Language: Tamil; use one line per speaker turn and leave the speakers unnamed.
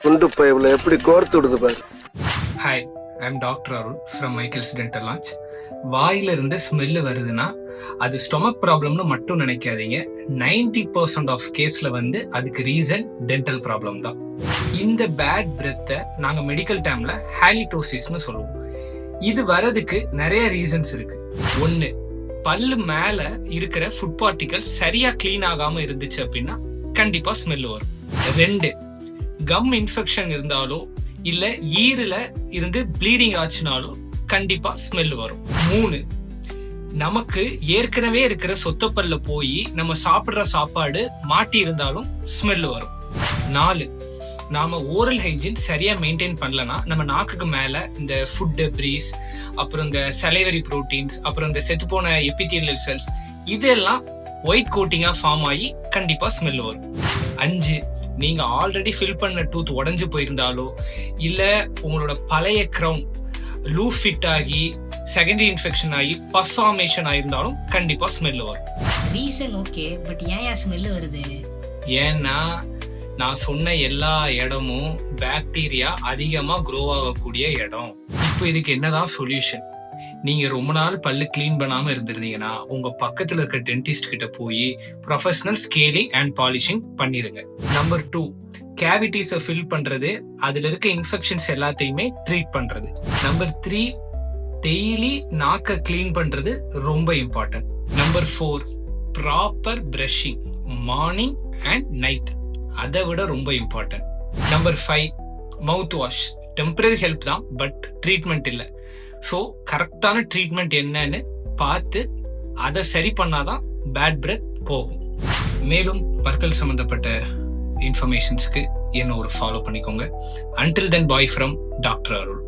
குண்டு பைப்ல எப்படி கோர்த்து விடுது பாரு.
Hi, I am doctor Arul from Michael's dental launch. வாயில இருந்து ஸ்மெல்லு வருதுன்னா அது ஸ்டொமக் ப்ராப்ளம்னு மட்டும் நினைக்காதீங்க. 90% ஆஃப் கேஸ்ல வந்து அதுக்கு ரீசன் டென்டல் ப்ராப்ளம் தான். இந்த பேட் பிரெத்தை நாங்க மெடிக்கல் டேர்ம்ல ஹாலிடோசிஸ்னு சொல்லுவோம். இது வரதுக்கு நிறைய ரீசன்ஸ் இருக்கு. ஒன்னு, பல்லு மேல இருக்கிற ஃபுட் பார்ட்டிகல் சரியா கிளீன் ஆகாம இருந்துச்சு அப்படின்னா கண்டிப்பா ஸ்மெல் வரும். 2, கம் இன்ஃபெக்ஷன் இருந்தாலோ இல்ல ஈரல இருந்து ப்ளீடிங் ஆச்சுனாலும் கண்டிப்பா ஸ்மெல் வரும். 3, நமக்கு ஏற்கனவே இருக்கிற சொத்தப்பல்ல போய் நம்ம சாப்பிடுற சாப்பாடு மாட்டி இருந்தாலும் ஸ்மெல் வரும். 4, நாம ஓரல் ஹைஜீன் சரியா மெயின்டைன் பண்ணலனா நம்ம நாக்குக்கு மேல இந்த ஃபுட் டெப்ரீஸ், அப்புறம் இந்த சலைவரி புரோட்டீன்ஸ், அப்புறம் இந்த செத்துப்போன எபிதீலியல் செல்ஸ் இதெல்லாம் ஒயிட் கோட்டிங்கா ஃபார்ம் ஆகி கண்டிப்பா ஸ்மெல் வரும். 5, நீங்க ஆல்ரெடி ஃபில் பண்ண டூத் உடைஞ்சு போயிருந்தாலோ இல்ல உங்களோட பழைய கிரவுன் லூஸ் ஃபிட் ஆகி செகண்டரி இன்ஃபெக்ஷன் ஆகி பஸ் ஃபார்மேஷன் ஆயிருந்தாலும் கண்டிப்பா ஸ்மெல் வரும்.
ரீசன் ஓகே, பட் ஏன் ஸ்மெல் வருது?
ஏன்னா நான் சொன்ன எல்லா இடமும் பாக்டீரியா அதிகமா க்ரோ ஆகக்கூடிய இடம். இப்போ இதுக்கு என்னதான் சொல்யூஷன்? நீங்க ரொம்ப நாள் பல்லு கிளீன் பண்ணாம இருந்திருந்தீங்கன்னா உங்க பக்கத்துல இருக்க டென்டிஸ்ட் கிட்ட போய் ப்ரொஃபஷனல் ஸ்கேலிங் அண்ட் பாலிஷிங் பண்ணிருங்க. நம்பர் 2, கேவிட்டிஸை ஃபில் பண்றது, அதுல இருக்க இன்ஃபெக்ஷன்ஸ் எல்லாத்தையுமே ட்ரீட் பண்றது. நம்பர் 3, டெய்லி நாக்க கிளீன் பண்றது ரொம்ப important. Number 4, proper brushing morning and night, அதை விட ரொம்ப important. Number 5, mouth wash. Temporary help தான், பட் ட்ரீட்மெண்ட் இல்லை. ஸோ கரெக்டான ட்ரீட்மெண்ட் என்னன்னு பார்த்து அதை சரி பண்ணாதான் பேட் பிரெத் போகும். மேலும் பற்கள் சம்பந்தப்பட்ட இன்ஃபர்மேஷன்ஸ்க்கு என்ன ஒரு ஃபாலோ பண்ணிக்கோங்க. Until then bye from doctor Arul.